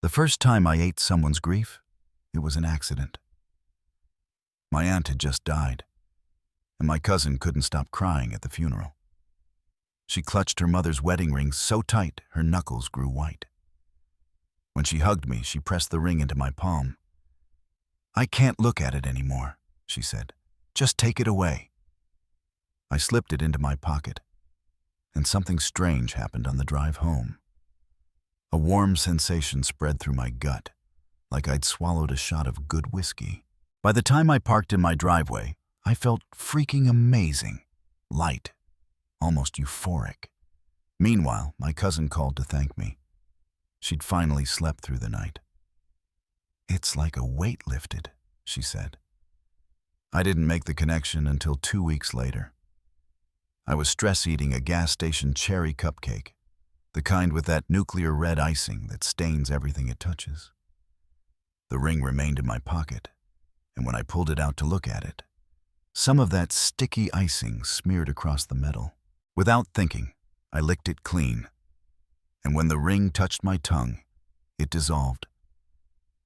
The first time I ate someone's grief, it was an accident. My aunt had just died, and my cousin couldn't stop crying at the funeral. She clutched her mother's wedding ring so tight her knuckles grew white. When she hugged me, she pressed the ring into my palm. "I can't look at it anymore," she said. "Just take it away." I slipped it into my pocket, and something strange happened on the drive home. A warm sensation spread through my gut, like I'd swallowed a shot of good whiskey. By the time I parked in my driveway, I felt freaking amazing, light, almost euphoric. Meanwhile, my cousin called to thank me. She'd finally slept through the night. "It's like a weight lifted," she said. I didn't make the connection until 2 weeks later. I was stress-eating a gas station cherry cupcake, the kind with that nuclear red icing that stains everything it touches. The ring remained in my pocket, and when I pulled it out to look at it, some of that sticky icing smeared across the metal. Without thinking, I licked it clean, and when the ring touched my tongue, it dissolved,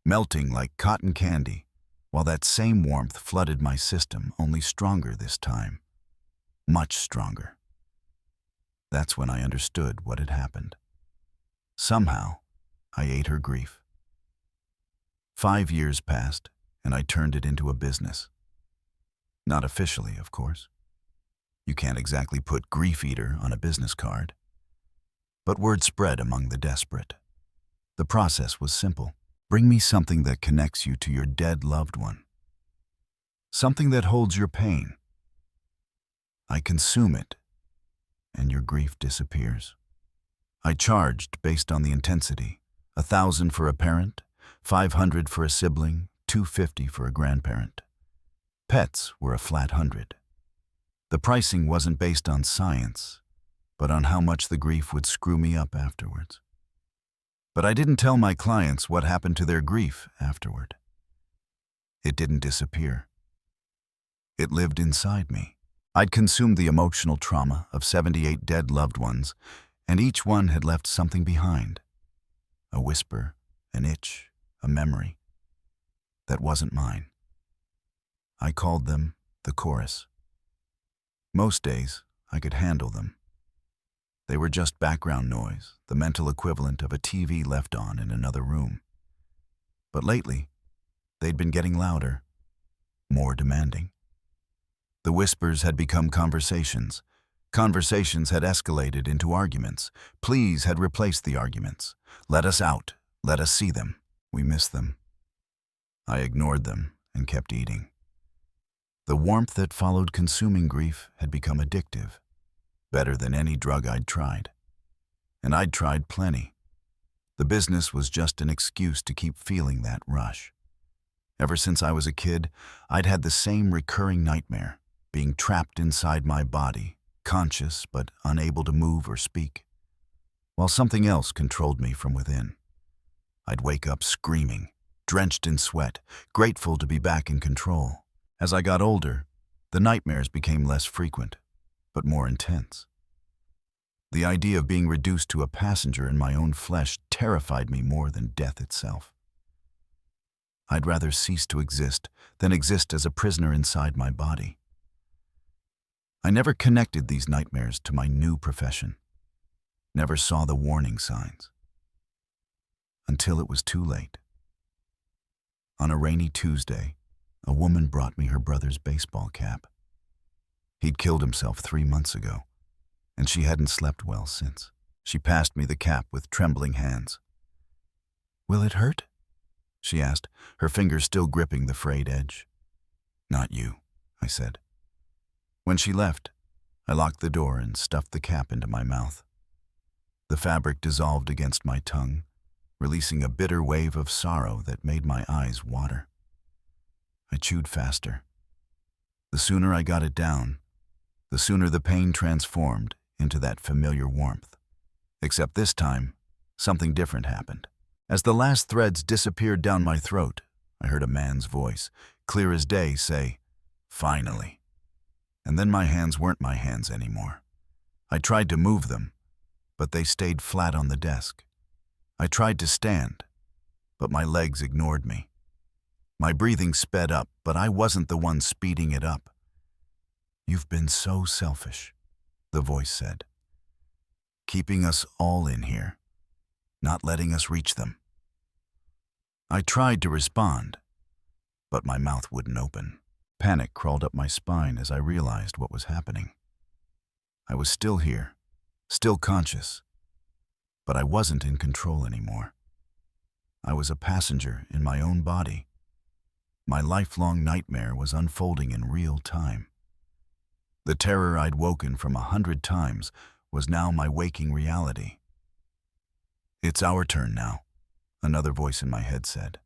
melting like cotton candy, while that same warmth flooded my system, only stronger this time. Much stronger. That's when I understood what had happened. Somehow, I ate her grief. 5 years passed, and I turned it into a business. Not officially, of course. You can't exactly put grief eater on a business card. But word spread among the desperate. The process was simple. Bring me something that connects you to your dead loved one. Something that holds your pain. I consume it, and your grief disappears. I charged based on the intensity. 1,000 for a parent, 500 for a sibling, 250 for a grandparent. Pets were a flat 100. The pricing wasn't based on science, but on how much the grief would screw me up afterwards. But I didn't tell my clients what happened to their grief afterward. It didn't disappear. It lived inside me. I'd consumed the emotional trauma of 78 dead loved ones, and each one had left something behind. A whisper, an itch, a memory. That wasn't mine. I called them the chorus. Most days, I could handle them. They were just background noise, the mental equivalent of a TV left on in another room. But lately, they'd been getting louder, more demanding. The whispers had become conversations. Conversations had escalated into arguments. Pleas had replaced the arguments. Let us out. Let us see them. We miss them. I ignored them and kept eating. The warmth that followed consuming grief had become addictive, better than any drug I'd tried. And I'd tried plenty. The business was just an excuse to keep feeling that rush. Ever since I was a kid, I'd had the same recurring nightmare, being trapped inside my body, conscious but unable to move or speak, while something else controlled me from within. I'd wake up screaming, drenched in sweat, grateful to be back in control. As I got older, the nightmares became less frequent, but more intense. The idea of being reduced to a passenger in my own flesh terrified me more than death itself. I'd rather cease to exist than exist as a prisoner inside my body. I never connected these nightmares to my new profession, never saw the warning signs, until it was too late. On a rainy Tuesday, a woman brought me her brother's baseball cap. He'd killed himself 3 months ago, and she hadn't slept well since. She passed me the cap with trembling hands. "Will it hurt?" she asked, her fingers still gripping the frayed edge. "Not you," I said. When she left, I locked the door and stuffed the cap into my mouth. The fabric dissolved against my tongue, releasing a bitter wave of sorrow that made my eyes water. I chewed faster. The sooner I got it down, the sooner the pain transformed into that familiar warmth. Except this time, something different happened. As the last threads disappeared down my throat, I heard a man's voice, clear as day, say, "Finally." And then my hands weren't my hands anymore. I tried to move them, but they stayed flat on the desk. I tried to stand, but my legs ignored me. My breathing sped up, but I wasn't the one speeding it up. "You've been so selfish," the voice said. "Keeping us all in here, not letting us reach them." I tried to respond, but my mouth wouldn't open. Panic crawled up my spine as I realized what was happening. I was still here, still conscious, but I wasn't in control anymore. I was a passenger in my own body. My lifelong nightmare was unfolding in real time. The terror I'd woken from 100 times was now my waking reality. "It's our turn now," another voice in my head said.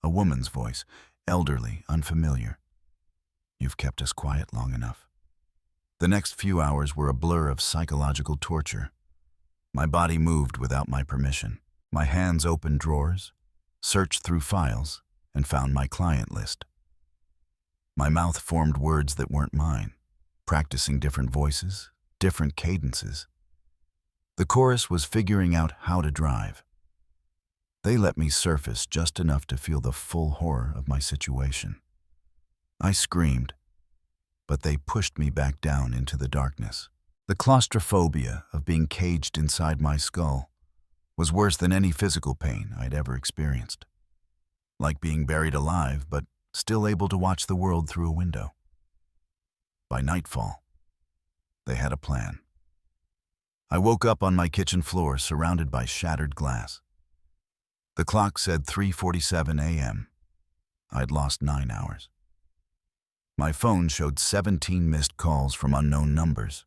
A woman's voice, elderly, unfamiliar. "You've kept us quiet long enough." The next few hours were a blur of psychological torture. My body moved without my permission. My hands opened drawers, searched through files, and found my client list. My mouth formed words that weren't mine, practicing different voices, different cadences. The chorus was figuring out how to drive. They let me surface just enough to feel the full horror of my situation. I screamed, but they pushed me back down into the darkness. The claustrophobia of being caged inside my skull was worse than any physical pain I'd ever experienced. Like being buried alive, but still able to watch the world through a window. By nightfall, they had a plan. I woke up on my kitchen floor surrounded by shattered glass. The clock said 3:47 a.m. I'd lost 9 hours. My phone showed 17 missed calls from unknown numbers.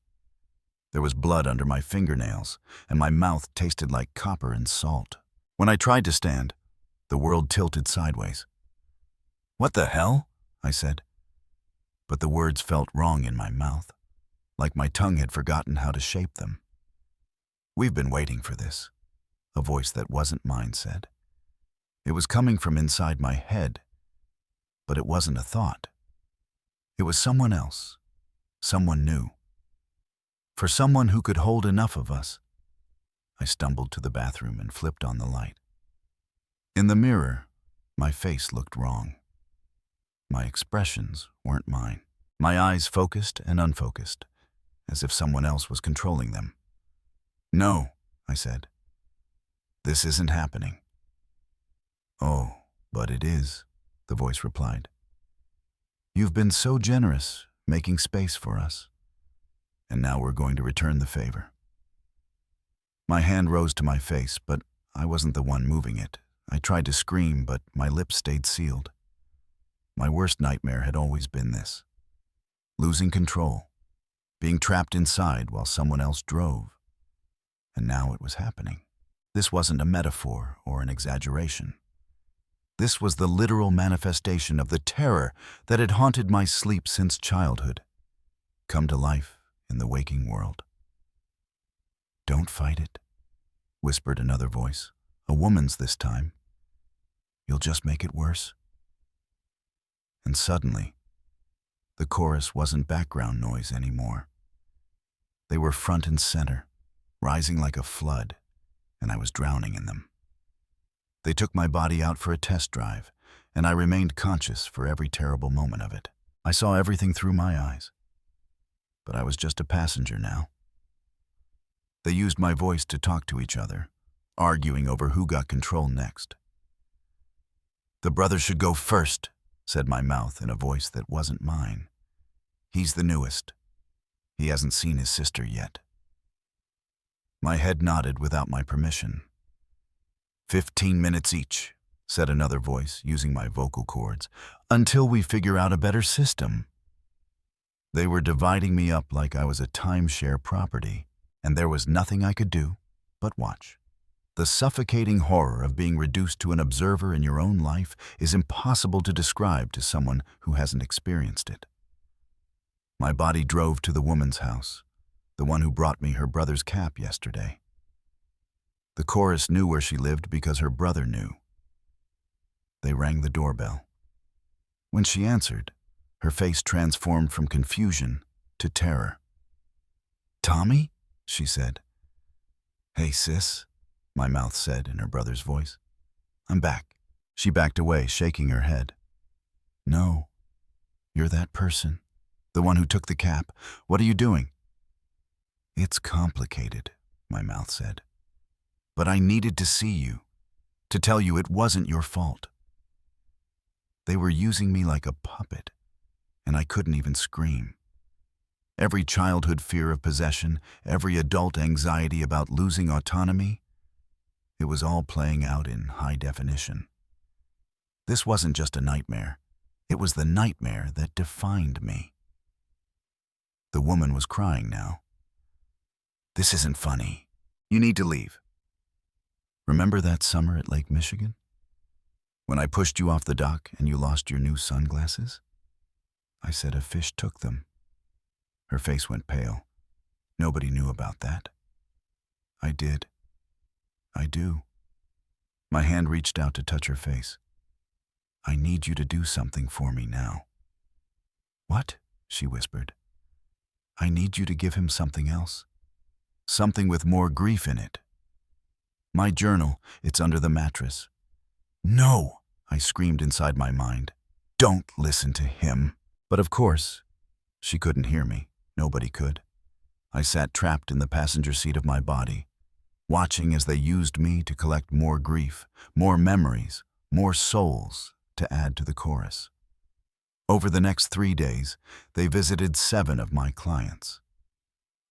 There was blood under my fingernails, and my mouth tasted like copper and salt. When I tried to stand, the world tilted sideways. "What the hell?" I said. But the words felt wrong in my mouth, like my tongue had forgotten how to shape them. "We've been waiting for this," a voice that wasn't mine said. It was coming from inside my head, but it wasn't a thought. It was someone else, someone new. For someone who could hold enough of us. I stumbled to the bathroom and flipped on the light. In the mirror, my face looked wrong. My expressions weren't mine. My eyes focused and unfocused, as if someone else was controlling them. "No," I said. "This isn't happening." "Oh, but it is," the voice replied. "You've been so generous, making space for us. And now we're going to return the favor." My hand rose to my face, but I wasn't the one moving it. I tried to scream, but my lips stayed sealed. My worst nightmare had always been this: losing control, being trapped inside while someone else drove. And now it was happening. This wasn't a metaphor or an exaggeration. This was the literal manifestation of the terror that had haunted my sleep since childhood, come to life in the waking world. "Don't fight it," whispered another voice, a woman's this time. "You'll just make it worse." And suddenly, the chorus wasn't background noise anymore. They were front and center, rising like a flood, and I was drowning in them. They took my body out for a test drive, and I remained conscious for every terrible moment of it. I saw everything through my eyes, but I was just a passenger now. They used my voice to talk to each other, arguing over who got control next. "The brother should go first," said my mouth in a voice that wasn't mine. "He's the newest. He hasn't seen his sister yet." My head nodded without my permission. 15 minutes each," said another voice, using my vocal cords, "until we figure out a better system." They were dividing me up like I was a timeshare property, and there was nothing I could do but watch. The suffocating horror of being reduced to an observer in your own life is impossible to describe to someone who hasn't experienced it. My body drove to the woman's house, the one who brought me her brother's cap yesterday. The chorus knew where she lived because her brother knew. They rang the doorbell. When she answered, her face transformed from confusion to terror. "Tommy?" she said. "Hey, sis," my mouth said in her brother's voice. I'm back. She backed away, shaking her head. No, you're that person. The one who took the cap. What are you doing? It's complicated, my mouth said. But I needed to see you, to tell you it wasn't your fault. They were using me like a puppet, and I couldn't even scream. Every childhood fear of possession, every adult anxiety about losing autonomy, it was all playing out in high definition. This wasn't just a nightmare. It was the nightmare that defined me. The woman was crying now. This isn't funny. You need to leave. Remember that summer at Lake Michigan? When I pushed you off the dock and you lost your new sunglasses? I said a fish took them. Her face went pale. Nobody knew about that. I did. I do. My hand reached out to touch her face. I need you to do something for me now. What? She whispered. I need you to give him something else. Something with more grief in it. My journal, it's under the mattress. No, I screamed inside my mind. Don't listen to him. But of course, she couldn't hear me. Nobody could. I sat trapped in the passenger seat of my body, watching as they used me to collect more grief, more memories, more souls to add to the chorus. Over the next 3 days, they visited 7 of my clients.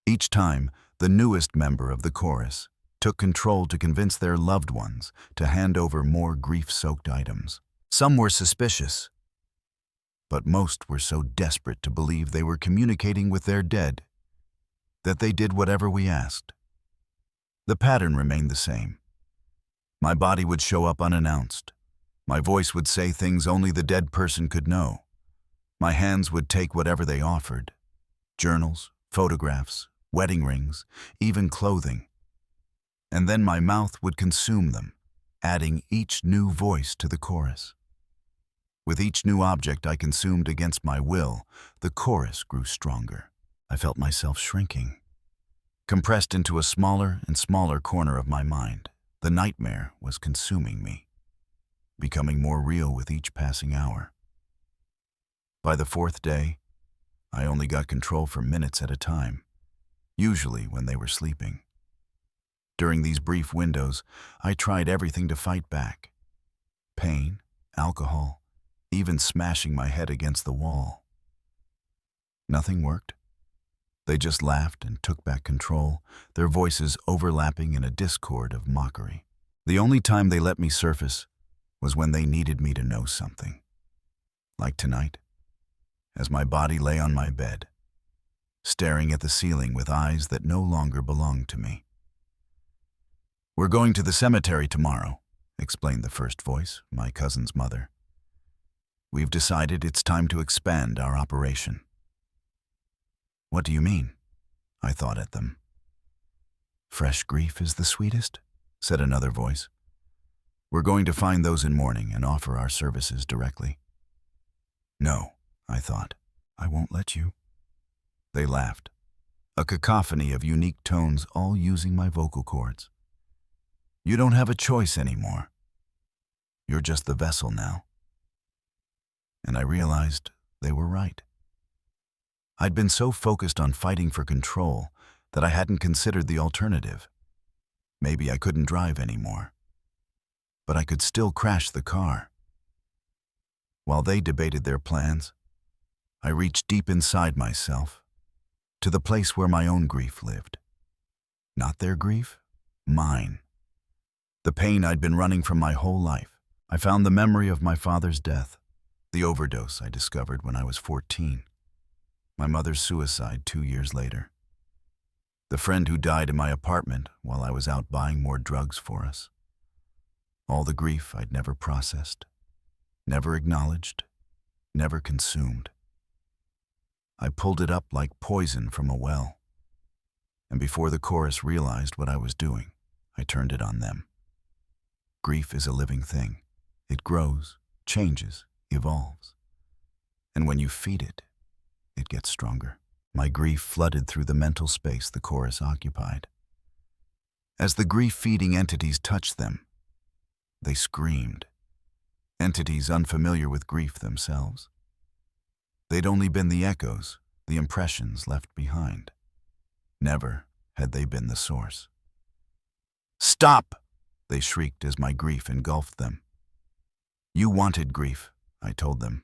Each time, the newest member of the chorus took control to convince their loved ones to hand over more grief-soaked items. Some were suspicious, but most were so desperate to believe they were communicating with their dead that they did whatever we asked. The pattern remained the same. My body would show up unannounced. My voice would say things only the dead person could know. My hands would take whatever they offered: journals, photographs, wedding rings, even clothing. And then my mouth would consume them, adding each new voice to the chorus. With each new object I consumed against my will, the chorus grew stronger. I felt myself shrinking. Compressed into a smaller and smaller corner of my mind, the nightmare was consuming me, becoming more real with each passing hour. By the 4th day, I only got control for minutes at a time, usually when they were sleeping. During these brief windows, I tried everything to fight back: pain, alcohol, even smashing my head against the wall. Nothing worked. They just laughed and took back control, their voices overlapping in a discord of mockery. The only time they let me surface was when they needed me to know something. Like tonight, as my body lay on my bed, staring at the ceiling with eyes that no longer belonged to me. We're going to the cemetery tomorrow, explained the first voice, my cousin's mother. We've decided it's time to expand our operation. What do you mean? I thought at them. Fresh grief is the sweetest, said another voice. We're going to find those in mourning and offer our services directly. No, I thought. I won't let you. They laughed, a cacophony of unique tones all using my vocal cords. You don't have a choice anymore. You're just the vessel now. And I realized they were right. I'd been so focused on fighting for control that I hadn't considered the alternative. Maybe I couldn't drive anymore, but I could still crash the car. While they debated their plans, I reached deep inside myself, to the place where my own grief lived. Not their grief, mine. The pain I'd been running from my whole life. I found the memory of my father's death, the overdose I discovered when I was 14, my mother's suicide 2 years later, the friend who died in my apartment while I was out buying more drugs for us. All the grief I'd never processed, never acknowledged, never consumed. I pulled it up like poison from a well, and before the chorus realized what I was doing, I turned it on them. Grief is a living thing. It grows, changes, evolves. And when you feed it, it gets stronger. My grief flooded through the mental space the chorus occupied. As the grief-feeding entities touched them, They screamed, entities unfamiliar with grief themselves. They'd only been the echoes, the impressions left behind. Never had they been the source. "Stop!" they shrieked as my grief engulfed them. "You wanted grief," I told them.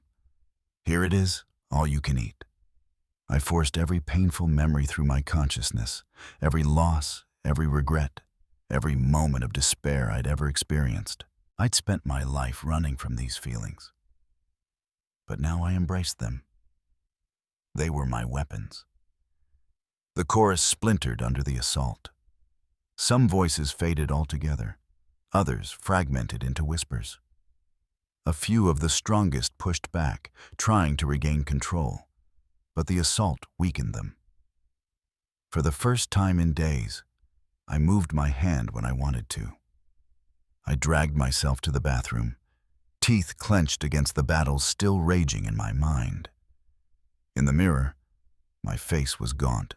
"Here it is, all you can eat." I forced every painful memory through my consciousness, every loss, every regret, every moment of despair I'd ever experienced. I'd spent my life running from these feelings. But now I embraced them. They were my weapons. The chorus splintered under the assault. Some voices faded altogether, others fragmented into whispers. A few of the strongest pushed back, trying to regain control, but the assault weakened them. For the first time in days, I moved my hand when I wanted to. I dragged myself to the bathroom, teeth clenched against the battles still raging in my mind. In the mirror, my face was gaunt,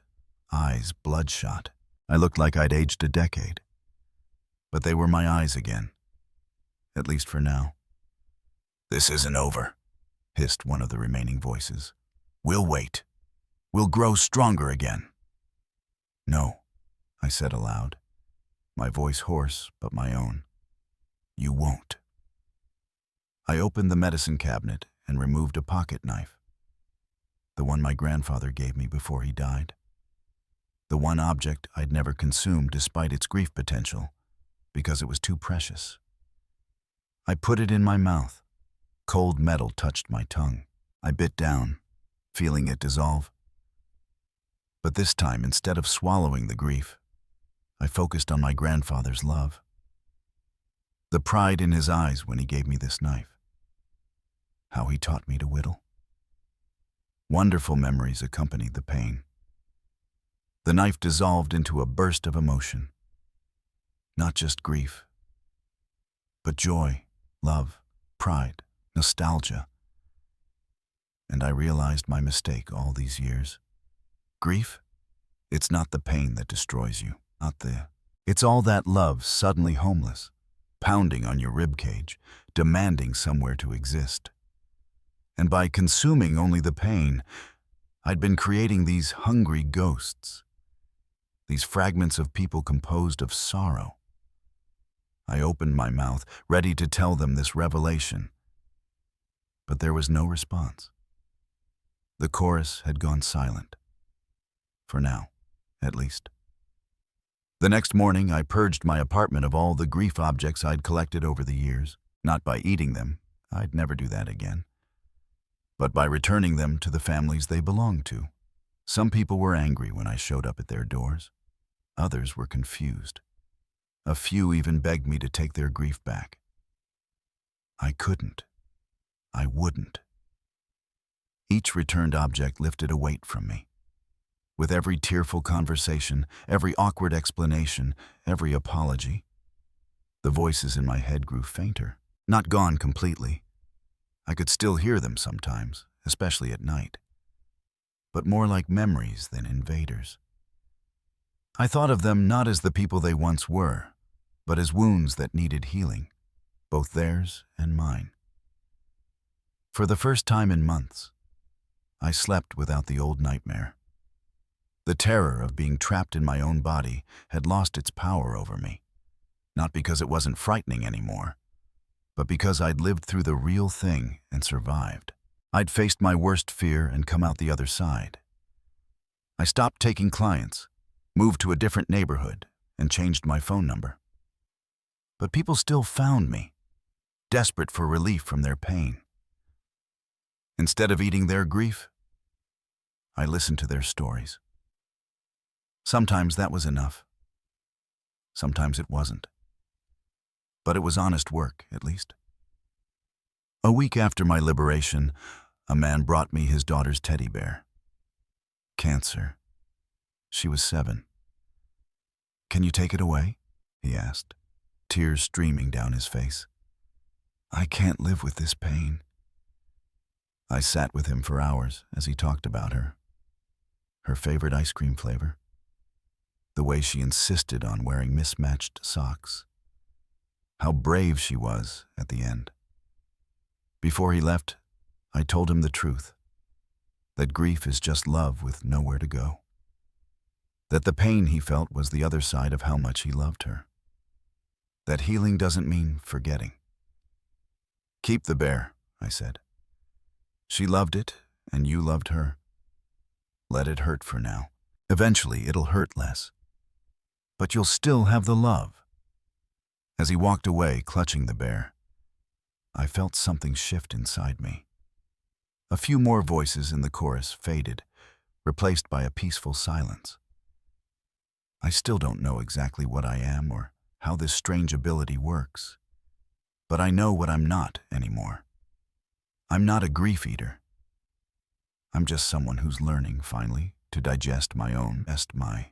eyes bloodshot. I looked like I'd aged a decade. But they were my eyes again, at least for now. "This isn't over," hissed one of the remaining voices. "We'll wait. We'll grow stronger again." "No," I said aloud, my voice hoarse but my own. "You won't." I opened the medicine cabinet and removed a pocket knife, the one my grandfather gave me before he died. The one object I'd never consumed despite its grief potential, because it was too precious. I put it in my mouth. Cold metal touched my tongue. I bit down, feeling it dissolve. But this time, instead of swallowing the grief, I focused on my grandfather's love. The pride in his eyes when he gave me this knife. How he taught me to whittle. Wonderful memories accompanied the pain. The knife dissolved into a burst of emotion. Not just grief, but joy, love, pride, nostalgia. And I realized my mistake all these years. Grief? It's not the pain that destroys you, It's all that love suddenly homeless, pounding on your ribcage, demanding somewhere to exist. And by consuming only the pain, I'd been creating these hungry ghosts, these fragments of people composed of sorrow. I opened my mouth, ready to tell them this revelation. But there was no response. The chorus had gone silent. For now, at least. The next morning, I purged my apartment of all the grief objects I'd collected over the years, not by eating them, I'd never do that again, but by returning them to the families they belonged to. Some people were angry when I showed up at their doors. Others were confused. A few even begged me to take their grief back. I couldn't. I wouldn't. Each returned object lifted a weight from me. With every tearful conversation, every awkward explanation, every apology, the voices in my head grew fainter. Not gone completely. I could still hear them sometimes, especially at night, but more like memories than invaders. I thought of them not as the people they once were, but as wounds that needed healing, both theirs and mine. For the first time in months, I slept without the old nightmare. The terror of being trapped in my own body had lost its power over me, not because it wasn't frightening anymore, but because I'd lived through the real thing and survived. I'd faced my worst fear and come out the other side. I stopped taking clients, moved to a different neighborhood, and changed my phone number. But people still found me, desperate for relief from their pain. Instead of eating their grief, I listened to their stories. Sometimes that was enough. Sometimes it wasn't. But it was honest work, at least. A week after my liberation, a man brought me his daughter's teddy bear. Cancer. She was 7. "Can you take it away?" he asked, tears streaming down his face. "I can't live with this pain." I sat with him for hours as he talked about her favorite ice cream flavor, the way she insisted on wearing mismatched socks, How brave she was at the end. Before he left, I told him the truth, that grief is just love with nowhere to go. That the pain he felt was the other side of how much he loved her. That healing doesn't mean forgetting. Keep the bear, I said. She loved it, and you loved her. Let it hurt for now. Eventually, it'll hurt less. But you'll still have the love. As he walked away, clutching the bear, I felt something shift inside me. A few more voices in the chorus faded, replaced by a peaceful silence. I still don't know exactly what I am or how this strange ability works, but I know what I'm not anymore. I'm not a grief eater. I'm just someone who's learning, finally, to digest my own my